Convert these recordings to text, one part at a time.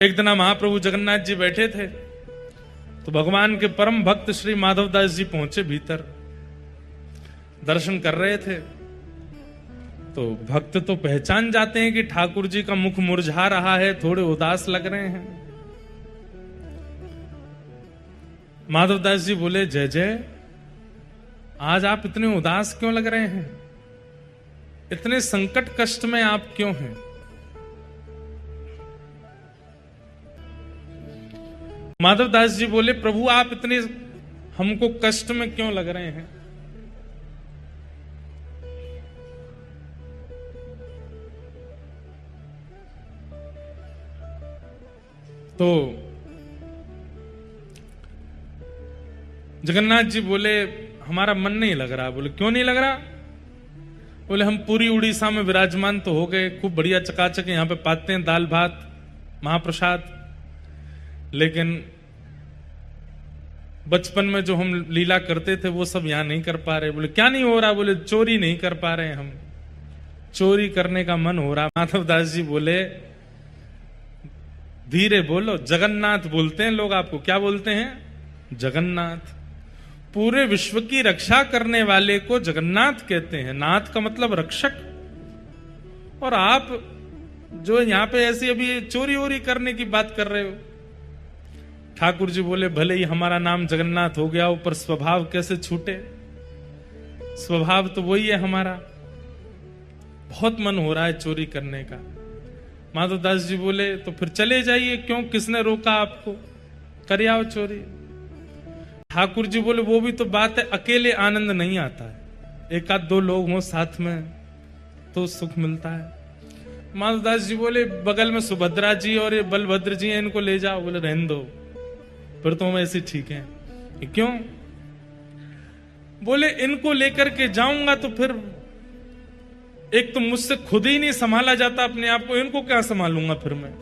एक दिन महाप्रभु जगन्नाथ जी बैठे थे तो भगवान के परम भक्त श्री माधवदास जी पहुंचे भीतर, दर्शन कर रहे थे। तो भक्त तो पहचान जाते हैं कि ठाकुर जी का मुख मुरझा रहा है, थोड़े उदास लग रहे हैं। माधवदास जी बोले, जय जय, आज आप इतने उदास क्यों लग रहे हैं? इतने संकट कष्ट में आप क्यों हैं? माधवदास जी बोले, प्रभु आप इतने हमको कष्ट में क्यों लग रहे हैं? तो जगन्नाथ जी बोले, हमारा मन नहीं लग रहा। बोले, क्यों नहीं लग रहा? बोले, हम पूरी उड़ीसा में विराजमान तो हो गए, खूब बढ़िया चकाचक यहां पे पाते हैं दाल भात महाप्रसाद, लेकिन बचपन में जो हम लीला करते थे वो सब यहां नहीं कर पा रहे। बोले, क्या नहीं हो रहा? बोले, चोरी नहीं कर पा रहे, हम चोरी करने का मन हो रहा। माधवदास जी बोले, धीरे बोलो, जगन्नाथ बोलते हैं लोग आपको। क्या बोलते हैं? जगन्नाथ। पूरे विश्व की रक्षा करने वाले को जगन्नाथ कहते हैं। नाथ का मतलब रक्षक। और आप जो यहां पे ऐसी अभी चोरी वोरी करने की बात कर रहे हो। ठाकुर जी बोले, भले ही हमारा नाम जगन्नाथ हो गया हो, पर स्वभाव कैसे छूटे? स्वभाव तो वही है हमारा। बहुत मन हो रहा है चोरी करने का। माधवदास जी बोले, तो फिर चले जाइए, क्यों, किसने रोका आपको? कर आओ चोरी। ठाकुर जी बोले, वो भी तो बात है, अकेले आनंद नहीं आता है, एक आध दो लोग हों साथ में तो सुख मिलता है। माधवदास जी बोले, बगल में सुभद्रा जी और ये बलभद्र जी हैं, इनको ले जाओ। बोले, रहने दो, फिर तो हम ऐसे ठीक हैं। क्यों? बोले, इनको लेकर के जाऊंगा तो फिर एक तो मुझसे खुद ही नहीं संभाला जाता अपने आप को, इनको क्या संभालूंगा फिर मैं?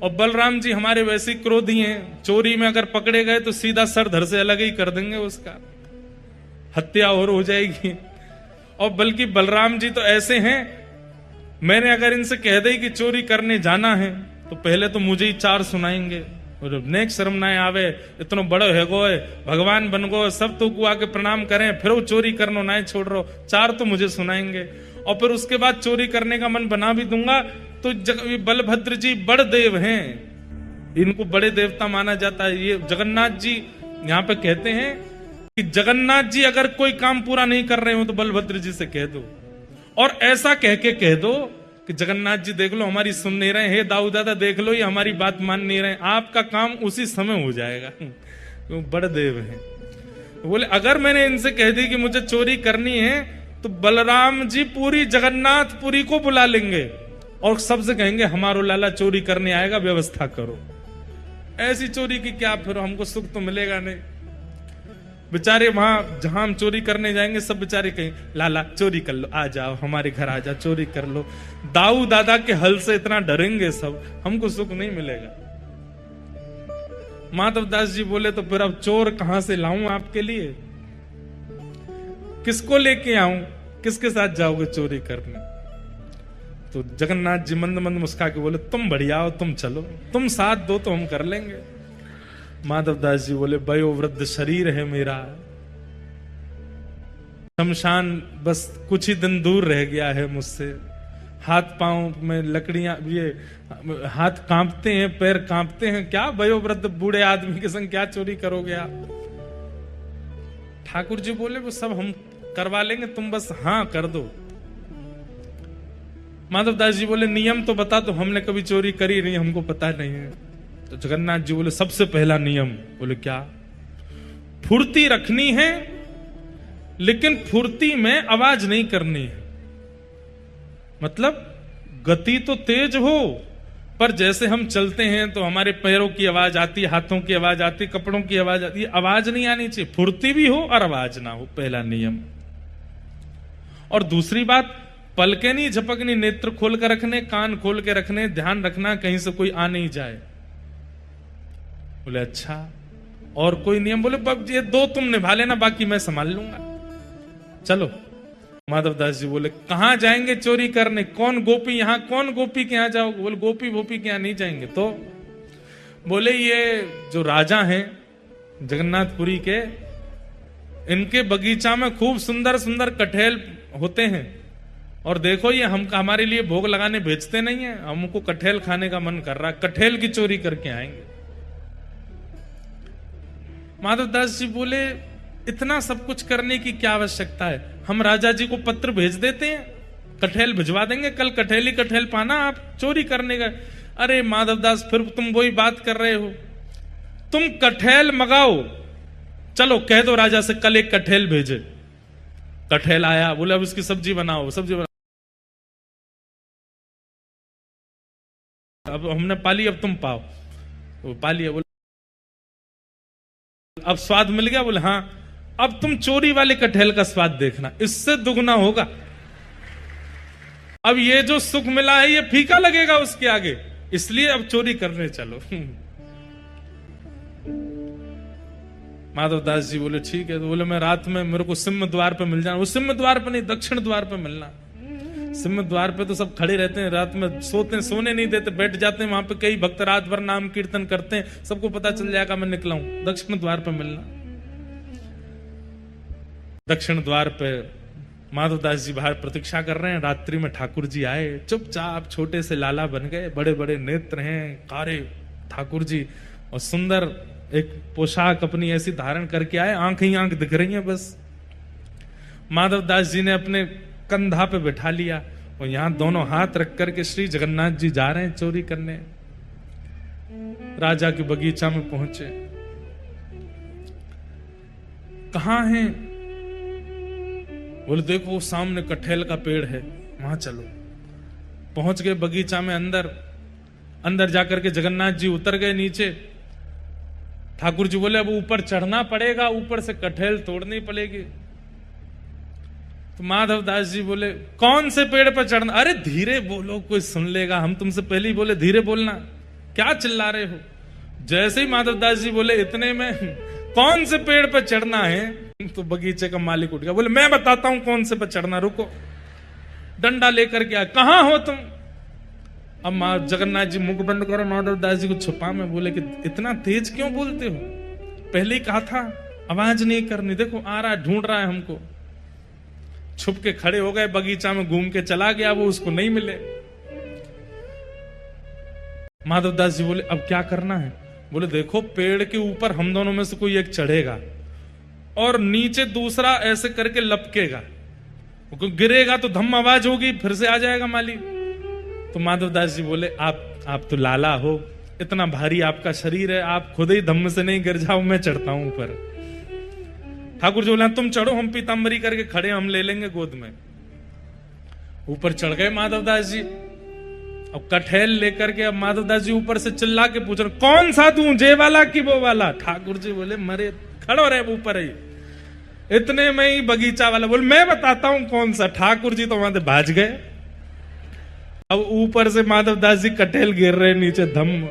और बलराम जी हमारे वैसे क्रोधी हैं, चोरी में अगर पकड़े गए तो सीधा सर धड़ से अलग ही कर देंगे, उसका हत्या और हो जाएगी। और बल्कि बलराम जी तो ऐसे हैं, मैंने अगर इनसे कह दी कि चोरी करने जाना है तो पहले तो मुझे ही चार सुनाएंगे, और नेक शर्म ना आवे, इतना बड़ो है गोए, भगवान बन गो, सब तो को आके प्रणाम करें, फिर वो चोरी करनो ना छोड़ रो, चार तो मुझे सुनाएंगे। और फिर उसके बाद चोरी करने का मन बना भी दूंगा तो बलभद्र जी बड़ देव हैं, इनको बड़े देवता माना जाता है। ये जगन्नाथ जी यहाँ पे कहते हैं कि जगन्नाथ जी अगर कोई काम पूरा नहीं कर रहे हो तो बलभद्र जी से कह दो, और ऐसा कह के कह दो कि जगन्नाथ जी देख लो हमारी सुन नहीं रहे, हे दाऊ दादा देख लो ये हमारी बात मान नहीं रहे, आपका काम उसी समय हो जाएगा, तो बड़ देव हैं। बोले, अगर मैंने इनसे कह दी कि मुझे चोरी करनी है तो बलराम जी पूरी जगन्नाथपुरी को बुला लेंगे और सबसे कहेंगे, हमारो लाला चोरी करने आएगा, व्यवस्था करो। ऐसी चोरी की क्या, फिर हमको सुख तो मिलेगा नहीं। बेचारे वहां जहां हम चोरी करने जाएंगे सब बेचारे कहें, लाला चोरी कर लो, आ जाओ हमारे घर आ जाओ, चोरी कर लो। दाऊ दादा के हल से इतना डरेंगे सब, हमको सुख नहीं मिलेगा। माधवदास जी बोले, तो फिर अब चोर कहां से लाऊं आपके लिए? किसको लेके आऊं? किसके साथ जाओगे चोरी करने? तो जगन्नाथ जी मंद मंद मुस्का के बोले, तुम बढ़िया हो, तुम चलो, तुम साथ दो तो हम कर लेंगे। माधवदास जी बोले, वयोवृद्ध शरीर है मेरा, शमशान बस कुछ ही दिन दूर रह गया है मुझसे, हाथ पांव में लकड़ियां, ये हाथ कांपते हैं, पैर कांपते हैं, क्या वयोवृद्ध बूढ़े आदमी के संग क्या चोरी करोगे आप? ठाकुर जी बोले, वो सब हम करवा लेंगे, तुम बस हाँ कर दो। माधवदास जी बोले, नियम तो बता दो, हमने कभी चोरी करी नहीं, हमको पता नहीं है। तो जगन्नाथ जी बोले, सबसे पहला नियम। बोले, क्या? फुर्ती रखनी है, लेकिन फुर्ती में आवाज नहीं करनी है। मतलब गति तो तेज हो, पर जैसे हम चलते हैं तो हमारे पैरों की आवाज आती, हाथों की आवाज आती, कपड़ों की आवाज आती, आवाज नहीं आनी चाहिए। फुर्ती भी हो और आवाज ना हो, पहला नियम। और दूसरी बात, पलके नहीं झपकनी, नेत्र खोल कर रखने, कान खोल के रखने, ध्यान रखना कहीं से कोई आ नहीं जाए। बोले, अच्छा, और कोई नियम? बोले, ये दो तुम निभा लेना, बाकी मैं संभाल लूंगा। चलो। माधवदास जी बोले कहां जाएंगे चोरी करने, कौन गोपी यहाँ, कौन गोपी के यहाँ जाओगे? बोले गोपी भोपी के यहाँ नहीं जाएंगे। तो बोले ये जो राजा हैं जगन्नाथपुरी के, इनके बगीचा में खूब सुंदर सुंदर कटहल होते हैं, और देखो ये हम हमारे लिए भोग लगाने भेजते नहीं है, हमको कटहल खाने का मन कर रहा है, कटहल की चोरी करके आएंगे। माधवदास जी बोले इतना सब कुछ करने की क्या आवश्यकता है, हम राजा जी को पत्र भेज देते हैं, कटहल भिजवा देंगे, कल कटहल ही कटहल पाना, आप चोरी करने का। अरे माधवदास फिर तुम वही बात कर रहे हो, तुम कटहल मंगाओ, चलो कह दो राजा से कल एक कटहल भेजे। कटहल आया, बोले अब इसकी सब्जी बनाओ, सब्जी बनाओ, अब हमने पाली अब तुम पाओ, वो पाली। बोले अब स्वाद मिल गया? बोले हाँ, अब तुम चोरी वाले कटहल का स्वाद देखना, इससे दुगना होगा। अब ये जो सुख मिला है ये फीका लगेगा उसके आगे, इसलिए अब चोरी करने चलो। माधवदास जी बोले ठीक है। तो बोले मैं रात में मेरे को सिंह द्वार पे मिल जाना। वो सिंह द्वार पे नहीं, दक्षिण द्वार पे मिलना। सिंह द्वार पे तो सब खड़े रहते हैं, रात में सोने नहीं देते, बैठ जाते हैं वहां पे, कई भक्त रात भर नाम कीर्तन करते हैं, सबको पता चल जाएगा मैं निकला हूं। दक्षिण द्वार पे मिलना। दक्षिण द्वार पे माधवदास जी बाहर प्रतीक्षा कर रहे हैं। रात्रि में ठाकुर जी आए, चुपचाप छोटे से लाला बन गए, बड़े बड़े नेत्र हैं कारे ठाकुर जी, और सुंदर एक पोशाक अपनी ऐसी धारण करके आए, आंख ही आंख दिख रही है बस। माधवदास जी ने अपने कंधा पे बैठा लिया, और यहां दोनों हाथ रख करके श्री जगन्नाथ जी जा रहे हैं चोरी करने। राजा के बगीचा में पहुंचे, कहां हैं? बोले देखो सामने कटहल का पेड़ है, वहां चलो। पहुंच गए बगीचा में, अंदर जाकर के जगन्नाथ जी उतर गए नीचे। ठाकुर जी बोले अब ऊपर चढ़ना पड़ेगा, ऊपर से कटहल तोड़नी पड़ेगी। तो माधवदास जी बोले कौन से पेड़ पर चढ़ना? अरे धीरे बोलो, कोई सुन लेगा, हम तुमसे पहले ही बोले धीरे बोलना, क्या चिल्ला रहे हो? जैसे ही माधवदास जी बोले इतने में कौन से पेड़ पर चढ़ना है, तो बगीचे का मालिक उठ गया, बोले मैं बताता हूं कौन से पर चढ़ना, रुको। डंडा लेकर के आया, कहां हो तुम? अब जगन्नाथ जी मुख बंद करो, माधवदास जी को छुपा में बोले कि इतना तेज क्यों बोलते हो, पहले ही कहा था आवाज नहीं करनी, देखो आ रहा है, ढूंढ रहा है हमको। छुप के खड़े हो गए, बगीचा में घूम के चला गया, वो उसको नहीं मिले। माधवदास जी बोले अब क्या करना है? बोले देखो पेड़ के ऊपर हम दोनों में से कोई एक चढ़ेगा, और नीचे दूसरा ऐसे करके लपकेगा, गिरेगा तो धम आवाज होगी, फिर से आ जाएगा माली। तो माधवदास जी बोले आप तो लाला हो, इतना भारी आपका शरीर है, आप खुद ही धम्म से नहीं गिर जाओ, मैं चढ़ता हूं ऊपर। ठाकुर जी बोले तुम चढ़ो, हम पीताम्बरी करके खड़े, हम ले लेंगे गोद में। ऊपर चढ़ गए माधवदास जी। अब कटहल लेकर के अब माधवदास जी ऊपर से चिल्ला के पूछ रहे कौन सा तू, जे वाला कि वो वाला? ठाकुर जी बोले मरे खड़ो रहे ऊपर ही। इतने में ही बगीचा वाला बोले मैं बताता हूं कौन सा। ठाकुर जी तो वहां से भाज गए। अब ऊपर से माधवदास जी कटहल गिर रहे नीचे, धम्म।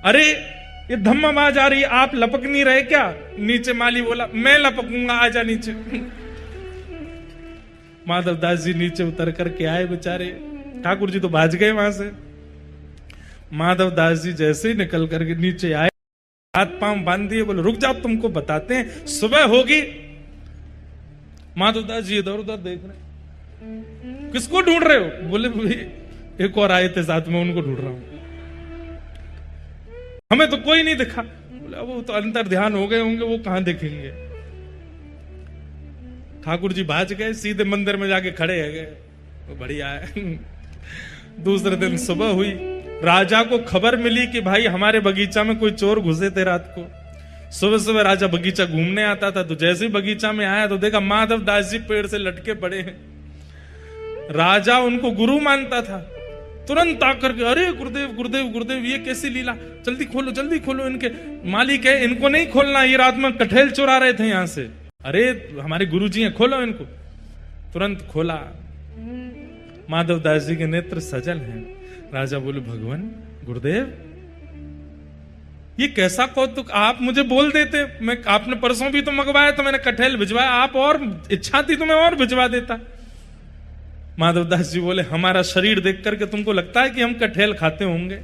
अरे ये धम्म आवाज आ रही है, आप लपक नहीं रहे क्या? नीचे माली बोला मैं लपकूंगा, आजा नीचे। माधवदास जी नीचे उतर करके आए बेचारे, ठाकुर जी तो भाज गए वहां से। माधवदास जी जैसे ही निकल करके नीचे आए, हाथ पांव बांध दिए, बोले रुक जाओ तुमको बताते हैं, सुबह होगी। माधवदास जी इधर उधर देख रहे, किसको ढूंढ रहे हो? बोले एक और आए थे साथ में, उनको ढूंढ रहा हूं, हमें तो कोई नहीं दिखा। बोले वो तो अंतर ध्यान हो गए होंगे, वो कहां दिखेंगे। ठाकुर जी भाज गए, सीधे मंदिर में जाके खड़े है गए, बढ़िया है। दूसरे दिन सुबह हुई, राजा को खबर मिली कि भाई हमारे बगीचा में कोई चोर घुसे थे रात को। सुबह सुबह राजा बगीचा घूमने आता था, तो जैसे ही बगीचा में आया तो देखा माधवदास जी पेड़ से लटके पड़े हैं। राजा उनको गुरु मानता था, तुरंत आकर के अरे गुरुदेव गुरुदेव गुरुदेव, ये कैसी लीला, जल्दी खोलो इनके मालिक है, इनको नहीं खोलना, ये रात में कटहल चुरा रहे थे यहां से। अरे हमारे गुरुजी हैं, खोलो इनको। तुरंत खोला, माधवदास जी के नेत्र सजल हैं। राजा बोले भगवान गुरुदेव ये कैसा कौतुक, आप मुझे बोल देते, मैं आपने परसों भी तो मंगवाया तो मैंने कटहल भिजवाया, आप और इच्छा थी तो मैं और भिजवा देता। माधवदास जी बोले हमारा शरीर देख करके तुमको लगता है कि हम कटहल खाते होंगे?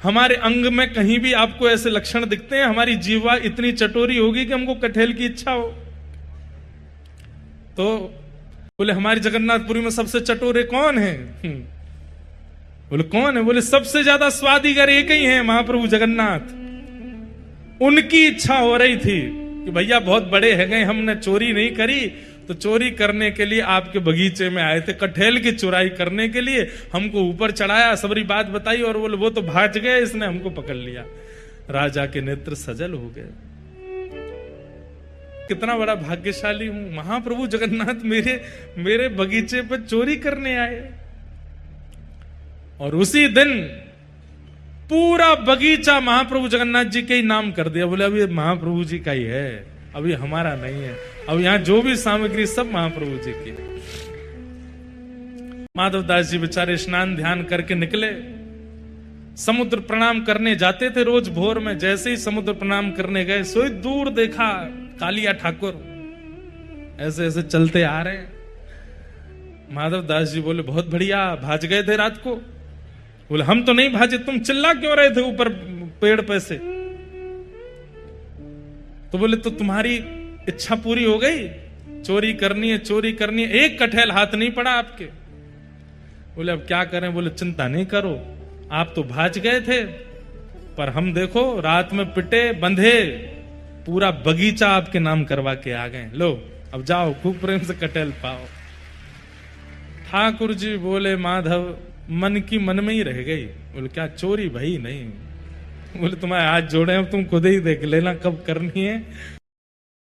हमारे अंग में कहीं भी आपको ऐसे लक्षण दिखते हैं? हमारी जीवा इतनी चटोरी होगी कि हमको कटहल की इच्छा हो? तो बोले हमारी जगन्नाथपुरी में सबसे चटोरे कौन है? बोले कौन है? बोले सबसे ज्यादा स्वादिगर एक ही है, महाप्रभु जगन्नाथ। उनकी इच्छा हो रही थी कि भैया बहुत बड़े है गए, हमने चोरी नहीं करी, तो चोरी करने के लिए आपके बगीचे में आए थे, कटहल की चुराई करने के लिए हमको ऊपर चढ़ाया, सबरी बात बताई, और बोले वो तो भाग गए, इसने हमको पकड़ लिया। राजा के नेत्र सजल हो गए, कितना बड़ा भाग्यशाली हूं, महाप्रभु जगन्नाथ मेरे बगीचे पर चोरी करने आए। और उसी दिन पूरा बगीचा महाप्रभु जगन्नाथ जी के ही नाम कर दिया। बोले अब ये महाप्रभु जी का ही है, अब ये हमारा नहीं है, अब यहां जो भी सामग्री सब महाप्रभु जी की। माधवदास जी बेचारे स्नान ध्यान करके निकले, समुद्र प्रणाम करने जाते थे रोज भोर में। जैसे ही समुद्र प्रणाम करने गए, सोई दूर देखा कालिया ठाकुर ऐसे ऐसे चलते आ रहे हैं। माधवदास जी बोले बहुत बढ़िया, भाज गए थे रात को? बोले हम तो नहीं भाजे, तुम चिल्ला क्यों रहे थे ऊपर पेड़ पे से? तो बोले तो तुम्हारी इच्छा पूरी हो गई, चोरी करनी है, चोरी करनी है, एक कटहल हाथ नहीं पड़ा आपके। बोले अब क्या करें? बोले चिंता नहीं करो, आप तो भाज गए थे, पर हम देखो रात में पिटे बंधे पूरा बगीचा आपके नाम करवा के आ गए, लो अब जाओ खूब प्रेम से कटहल पाओ। ठाकुर जी बोले माधव मन की मन में ही रह गई। बोले क्या चोरी? भाई नहीं। बोले तुम्हारे हाथ जोड़े, अब तुम खुद ही देख लेना कब करनी है।